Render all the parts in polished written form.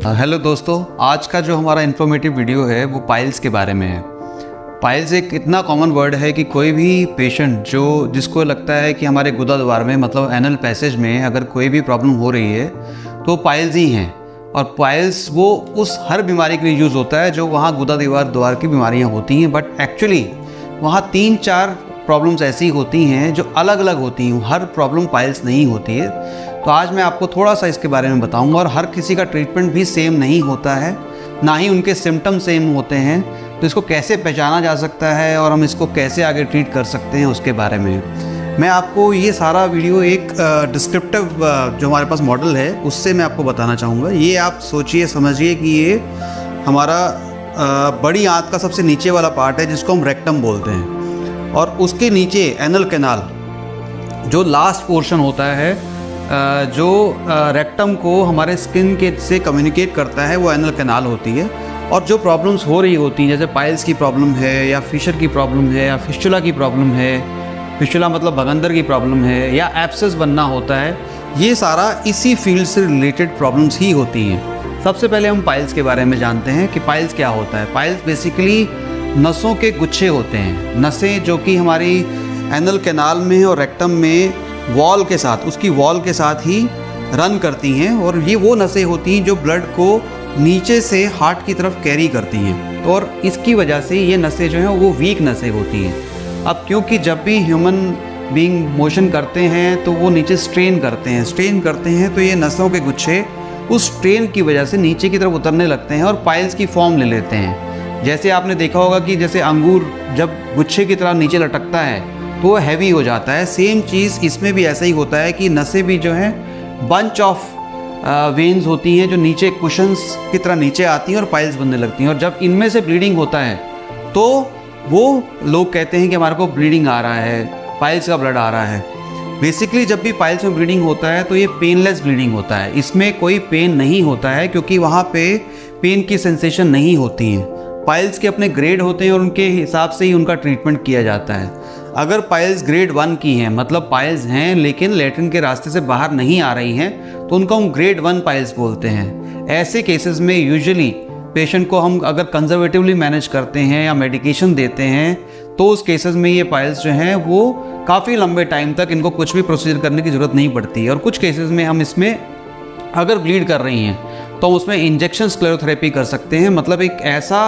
Hello दोस्तों, आज का जो हमारा इन्फॉर्मेटिव वीडियो है वो पाइल्स के बारे में है। पाइल्स एक इतना कॉमन वर्ड है कि कोई भी पेशेंट जिसको लगता है कि हमारे गुदा द्वार में मतलब एनल पैसेज में अगर कोई भी प्रॉब्लम हो रही है तो पाइल्स ही हैं। और पाइल्स वो उस हर बीमारी के लिए यूज़ होता है जो वहाँ गुदा द्वार की बीमारियाँ होती हैं, बट एक्चुअली वहाँ 3-4 प्रॉब्लम्स ऐसी होती हैं जो अलग अलग होती हैं। हर प्रॉब्लम पाइल्स नहीं होती है। तो आज मैं आपको थोड़ा सा इसके बारे में बताऊंगा। और हर किसी का ट्रीटमेंट भी सेम नहीं होता है, ना ही उनके सिम्टम सेम होते हैं। तो इसको कैसे पहचाना जा सकता है और हम इसको कैसे आगे ट्रीट कर सकते हैं उसके बारे में मैं आपको ये सारा वीडियो एक डिस्क्रिप्टिव जो हमारे पास मॉडल है उससे मैं आपको बताना चाहूँगा। ये आप सोचिए समझिए कि ये हमारा बड़ी आंत का सबसे नीचे वाला पार्ट है जिसको हम रेक्टम बोलते हैं, और उसके नीचे एनल कैनाल जो लास्ट पोर्शन होता है जो रेक्टम को हमारे स्किन के से कम्युनिकेट करता है, वो एनल कैनाल होती है। और जो प्रॉब्लम्स हो रही होती हैं, जैसे पाइल्स की प्रॉब्लम है या फिशर की प्रॉब्लम है या फिस्टुला की प्रॉब्लम है, फिस्टुला मतलब भगंदर की प्रॉब्लम है, या एब्सेस बनना होता है, ये सारा इसी फील्ड से रिलेटेड प्रॉब्लम्स ही होती हैं। सबसे पहले हम पाइल्स के बारे में जानते हैं कि पाइल्स क्या होता है। पाइल्स बेसिकली नसों के गुच्छे होते हैं। नसें जो कि हमारी एनल कैनाल में और रेक्टम में वॉल के साथ, उसकी वॉल के साथ ही रन करती हैं, और ये वो नसें होती हैं जो ब्लड को नीचे से हार्ट की तरफ कैरी करती हैं। और इसकी वजह से ये नसें जो हैं वो वीक नसें होती हैं। अब क्योंकि जब भी ह्यूमन बीइंग मोशन करते हैं तो वो नीचे स्ट्रेन करते हैं तो ये नसों के गुच्छे उस स्ट्रेन की वजह से नीचे की तरफ उतरने लगते हैं और पाइल्स की फॉर्म ले लेते हैं। जैसे आपने देखा होगा कि जैसे अंगूर जब गुच्छे की तरह नीचे लटकता है तो वो हैवी हो जाता है। सेम चीज़ इसमें भी ऐसा ही होता है कि नसें भी जो हैं बंच ऑफ वेन्स होती हैं जो नीचे कुशंस की तरह नीचे आती हैं और पाइल्स बनने लगती हैं। और जब इनमें से ब्लीडिंग होता है तो वो लोग कहते हैं कि हमारे को ब्लीडिंग आ रहा है, पाइल्स का ब्लड आ रहा है। बेसिकली जब भी पाइल्स में ब्लीडिंग होता है तो ये पेनलेस ब्लीडिंग होता है। इसमें कोई पेन नहीं होता है क्योंकि वहाँ पे पेन की सेंसेशन नहीं होती है। पाइल्स के अपने ग्रेड होते हैं और उनके हिसाब से ही उनका ट्रीटमेंट किया जाता है। अगर पाइल्स ग्रेड 1 की हैं, मतलब पाइल्स हैं लेकिन लैट्रिन के रास्ते से बाहर नहीं आ रही हैं, तो उनको हम ग्रेड 1 पाइल्स बोलते हैं। ऐसे केसेस में यूजुअली पेशेंट को हम अगर कंजर्वेटिवली मैनेज करते हैं या मेडिकेशन देते हैं तो उस केसेस में ये पाइल्स जो हैं वो काफ़ी लंबे टाइम तक इनको कुछ भी प्रोसीजर करने की ज़रूरत नहीं पड़ती है। और कुछ केसेस में हम इसमें अगर ब्लीड कर रही हैं तो उसमें इंजेक्शन स्क्लेरोथेरेपी कर सकते हैं, मतलब एक ऐसा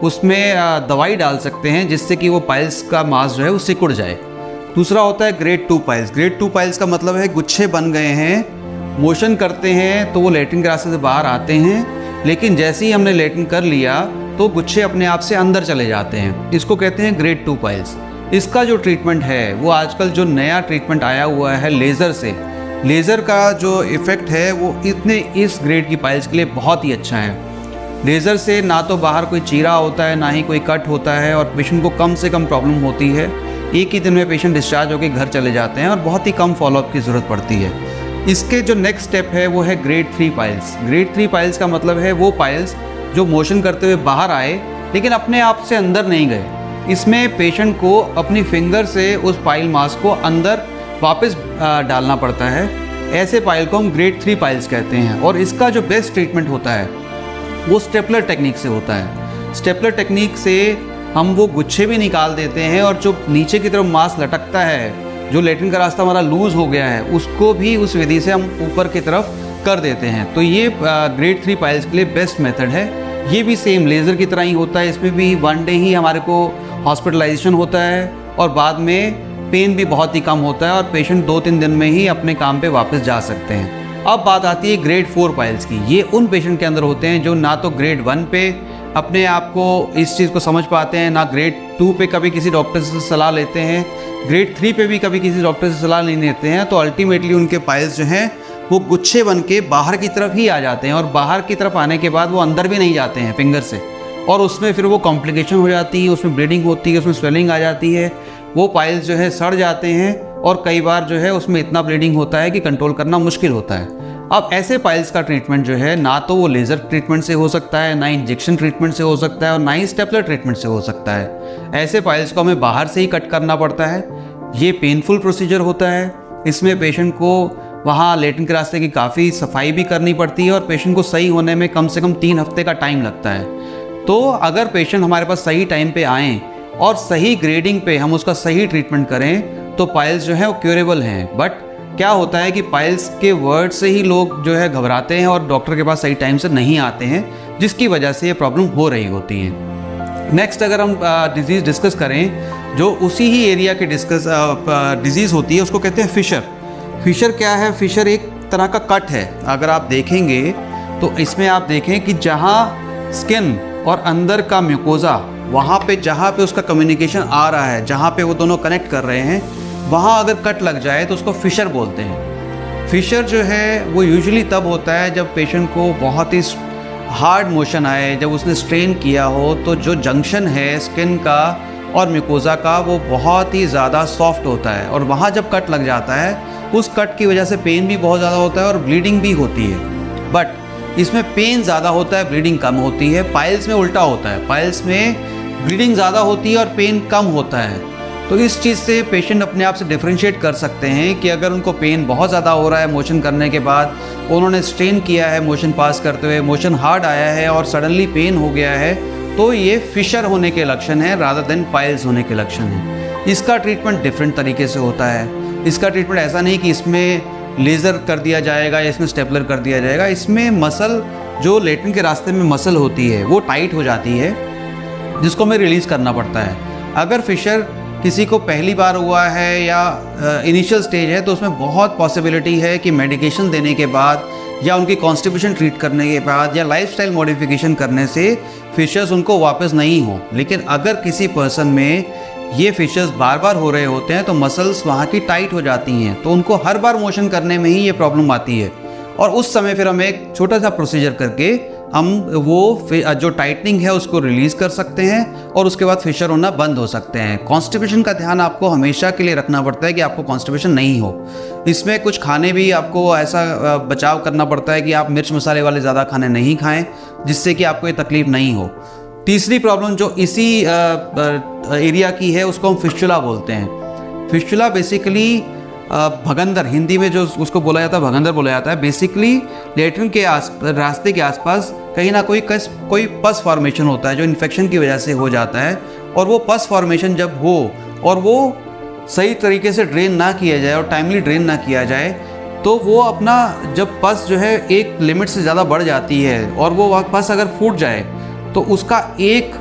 उसमें दवाई डाल सकते हैं जिससे कि वो पाइल्स का मास जो है वो सिकुड़ जाए। दूसरा होता है ग्रेड 2 पाइल्स। ग्रेड 2 पाइल्स का मतलब है गुच्छे बन गए हैं, मोशन करते हैं तो वो लैट्रिन के रास्ते से बाहर आते हैं, लेकिन जैसे ही हमने लैट्रिन कर लिया तो गुच्छे अपने आप से अंदर चले जाते हैं। इसको कहते हैं ग्रेड 2 पाइल्स। इसका जो ट्रीटमेंट है वो आजकल जो नया ट्रीटमेंट आया हुआ है लेज़र से, लेज़र का जो इफ़ेक्ट है वो इस ग्रेड की पाइल्स के लिए बहुत ही अच्छा है। लेज़र से ना तो बाहर कोई चीरा होता है ना ही कोई कट होता है और पेशेंट को कम से कम प्रॉब्लम होती है। एक ही दिन में पेशेंट डिस्चार्ज होकर घर चले जाते हैं और बहुत ही कम फॉलोअप की ज़रूरत पड़ती है। इसके जो नेक्स्ट स्टेप है वो है ग्रेड 3 पाइल्स। ग्रेड 3 पाइल्स का मतलब है वो पाइल्स जो मोशन करते हुए बाहर आए लेकिन अपने आप से अंदर नहीं गए। इसमें पेशेंट को अपनी फिंगर से उस पाइल मास को अंदर वापस डालना पड़ता है। ऐसे पाइल को हम ग्रेड 3 पाइल्स कहते हैं। और इसका जो बेस्ट ट्रीटमेंट होता है वो स्टेपलर टेक्निक से होता है। स्टेपलर टेक्निक से हम वो गुच्छे भी निकाल देते हैं और जो नीचे की तरफ मास लटकता है, जो लैट्रिन का रास्ता हमारा लूज़ हो गया है, उसको भी उस विधि से हम ऊपर की तरफ कर देते हैं। तो ये ग्रेड 3 पाइल्स के लिए बेस्ट मेथड है। ये भी सेम लेज़र की तरह ही होता है। इसमें भी 1 डे ही हमारे को हॉस्पिटलाइजेशन होता है और बाद में पेन भी बहुत ही कम होता है और पेशेंट 2-3 दिन में ही अपने काम पे वापस जा सकते हैं। अब बात आती है ग्रेड 4 पाइल्स की। ये उन पेशेंट के अंदर होते हैं जो ना तो ग्रेड 1 पे अपने आप को इस चीज़ को समझ पाते हैं, ना ग्रेड 2 पे कभी किसी डॉक्टर से सलाह लेते हैं, ग्रेड 3 पे भी कभी किसी डॉक्टर से सलाह नहीं लेते हैं। तो अल्टीमेटली उनके पाइल्स जो हैं वो गुच्छे बन के बाहर की तरफ ही आ जाते हैं और बाहर की तरफ आने के बाद वो अंदर भी नहीं जाते हैं फिंगर से, और उसमें फिर वो कॉम्प्लिकेशन हो जाती है, उसमें ब्लीडिंग होती है, उसमें स्वेलिंग आ जाती है, वो पाइल्स जो है सड़ जाते हैं और कई बार जो है उसमें इतना ब्लीडिंग होता है कि कंट्रोल करना मुश्किल होता है। अब ऐसे पाइल्स का ट्रीटमेंट जो है ना तो वो लेज़र ट्रीटमेंट से हो सकता है, ना इंजेक्शन ट्रीटमेंट से हो सकता है और ना ही स्टेपलर ट्रीटमेंट से हो सकता है। ऐसे पाइल्स को हमें बाहर से ही कट करना पड़ता है। ये पेनफुल प्रोसीजर होता है। इसमें पेशेंट को वहाँ लेटरिन के रास्ते की काफ़ी सफाई भी करनी पड़ती है और पेशेंट को सही होने में कम से कम 3 हफ्ते का टाइम लगता है। तो अगर पेशेंट हमारे पास सही टाइम पे आएँ और सही ग्रेडिंग पे हम उसका सही ट्रीटमेंट करें तो पाइल्स जो है वो क्यूरेबल हैं। बट क्या होता है कि पाइल्स के वर्ड से ही लोग जो है घबराते हैं और डॉक्टर के पास सही टाइम से नहीं आते हैं, जिसकी वजह से ये प्रॉब्लम हो रही होती है। नेक्स्ट अगर हम डिजीज़ डिस्कस करें, जो उसी ही एरिया की डिजीज़ होती है उसको कहते हैं फिशर। फिशर क्या है? फिशर एक तरह का कट है। अगर आप देखेंगे तो इसमें आप देखें कि जहाँ स्किन और अंदर का म्यूकोजा, वहाँ पे जहाँ पे उसका कम्युनिकेशन आ रहा है, जहाँ पे वो दोनों कनेक्ट कर रहे हैं, वहाँ अगर कट लग जाए तो उसको फिशर बोलते हैं। फिशर जो है वो यूजुअली तब होता है जब पेशेंट को बहुत ही हार्ड मोशन आए, जब उसने स्ट्रेन किया हो, तो जो जंक्शन है स्किन का और म्यूकोजा का वो बहुत ही ज़्यादा सॉफ्ट होता है और वहाँ जब कट लग जाता है उस कट की वजह से पेन भी बहुत ज़्यादा होता है और ब्लीडिंग भी होती है। बट इसमें पेन ज़्यादा होता है, ब्लीडिंग कम होती है। पाइल्स में उल्टा होता है, पाइल्स में ब्लीडिंग ज़्यादा होती है और पेन कम होता है। तो इस चीज़ से पेशेंट अपने आप से डिफरेंशिएट कर सकते हैं कि अगर उनको पेन बहुत ज़्यादा हो रहा है मोशन करने के बाद, उन्होंने स्ट्रेन किया है मोशन पास करते हुए, मोशन हार्ड आया है और सडनली पेन हो गया है, तो ये फिशर होने के लक्षण हैं रादर देन पाइल्स होने के लक्षण हैं। इसका ट्रीटमेंट डिफरेंट तरीके से होता है। इसका ट्रीटमेंट ऐसा नहीं कि इसमें लेज़र कर दिया जाएगा या इसमें स्टेपलर कर दिया जाएगा। इसमें मसल, जो लेटरिन के रास्ते में मसल होती है वो टाइट हो जाती है, जिसको हमें रिलीज़ करना पड़ता है। अगर फिशर किसी को पहली बार हुआ है या इनिशियल स्टेज है तो उसमें बहुत पॉसिबिलिटी है कि मेडिकेशन देने के बाद या उनकी कॉन्स्टिपेशन ट्रीट करने के बाद या लाइफस्टाइल मॉडिफिकेशन करने से फिशर्स उनको वापस नहीं हो। लेकिन अगर किसी पर्सन में ये फिशर्स बार बार हो रहे होते हैं तो मसल्स वहाँ की टाइट हो जाती हैं, तो उनको हर बार मोशन करने में ही ये प्रॉब्लम आती है और उस समय फिर हम एक छोटा सा प्रोसीजर करके हम वो जो टाइटनिंग है उसको रिलीज़ कर सकते हैं और उसके बाद फिशर होना बंद हो सकते हैं। कॉन्स्टिपेशन का ध्यान आपको हमेशा के लिए रखना पड़ता है कि आपको कॉन्स्टिपेशन नहीं हो। इसमें कुछ खाने भी आपको ऐसा बचाव करना पड़ता है कि आप मिर्च मसाले वाले ज़्यादा खाने नहीं खाएं, जिससे कि आपको ये तकलीफ़ नहीं हो। तीसरी प्रॉब्लम जो इसी एरिया की है उसको हम फिस्टुला बोलते हैं। फिस्टुला बेसिकली भगंदर, हिंदी में जो उसको बोला जाता है भगंदर बोला जाता है। बेसिकली लेटरिन के रास्ते के आसपास कहीं ना कोई पस फॉर्मेशन होता है जो इन्फेक्शन की वजह से हो जाता है, और वो पस फॉर्मेशन जब हो और वो सही तरीके से ड्रेन ना किया जाए और टाइमली ड्रेन ना किया जाए तो वो अपना, जब पस जो है एक लिमिट से ज़्यादा बढ़ जाती है और वो पस अगर फूट जाए तो उसका एक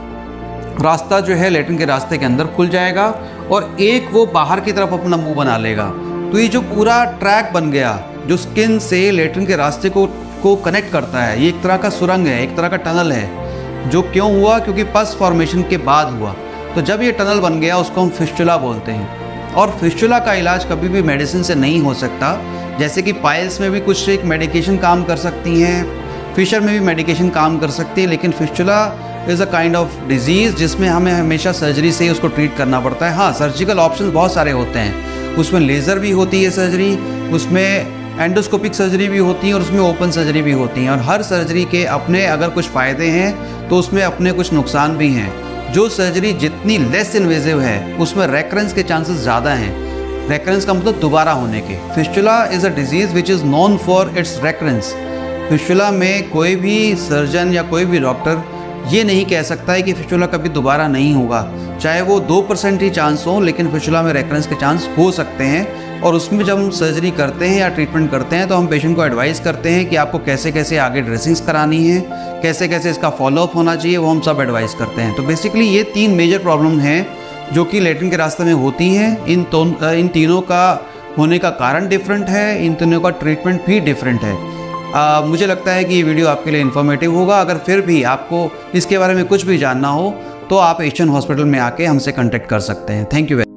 रास्ता जो है लेटरिन के रास्ते के अंदर खुल जाएगा और एक वो बाहर की तरफ अपना मुंह बना लेगा। तो ये जो पूरा ट्रैक बन गया जो स्किन से लेटरिन के रास्ते को कनेक्ट करता है, ये एक तरह का सुरंग है, एक तरह का टनल है। जो क्यों हुआ? क्योंकि पस फॉर्मेशन के बाद हुआ। तो जब ये टनल बन गया उसको हम फिस्टुला बोलते हैं। और फिस्टुला का इलाज कभी भी मेडिसिन से नहीं हो सकता। जैसे कि पाइल्स में भी कुछ एक मेडिकेशन काम कर सकती हैं, फिशर में भी मेडिकेशन काम कर सकती है, लेकिन fistula is a kind of disease जिसमें हमें हमेशा सर्जरी से ही उसको ट्रीट करना पड़ता है। हाँ, सर्जिकल ऑप्शन बहुत सारे होते हैं, उसमें लेज़र भी होती है सर्जरी, उसमें एंडोस्कोपिक सर्जरी भी होती है और उसमें ओपन सर्जरी भी होती है। और हर सर्जरी के अपने अगर कुछ फ़ायदे हैं तो उसमें अपने कुछ नुकसान भी हैं। जो सर्जरी जितनी लेस इन्वेजिव है उसमें रेकरेंस के चांसेस ज़्यादा हैं। रेकरेंस का मतलब दोबारा होने के। Fistula is a disease which is known for its recurrence. Fistula में कोई भी सर्जन या कोई भी डॉक्टर ये नहीं कह सकता है कि फिस्टुला कभी दोबारा नहीं होगा। चाहे वो 2% ही चांस हो, लेकिन फिस्टुला में रेकरेंस के चांस हो सकते हैं। और उसमें जब हम सर्जरी करते हैं या ट्रीटमेंट करते हैं तो हम पेशेंट को एडवाइस करते हैं कि आपको कैसे कैसे आगे ड्रेसिंग्स करानी है, कैसे कैसे इसका फॉलोअप होना चाहिए, वो हम सब एडवाइस करते हैं। तो बेसिकली ये 3 मेजर प्रॉब्लम हैं जो कि लेटरिन के रास्ते में होती हैं। इन तीनों का होने का कारण डिफरेंट है, इन तीनों का ट्रीटमेंट भी डिफरेंट है। मुझे लगता है कि ये वीडियो आपके लिए इन्फॉर्मेटिव होगा। अगर फिर भी आपको इसके बारे में कुछ भी जानना हो तो आप एशियन हॉस्पिटल में आके हमसे कांटेक्ट कर सकते हैं। Thank you.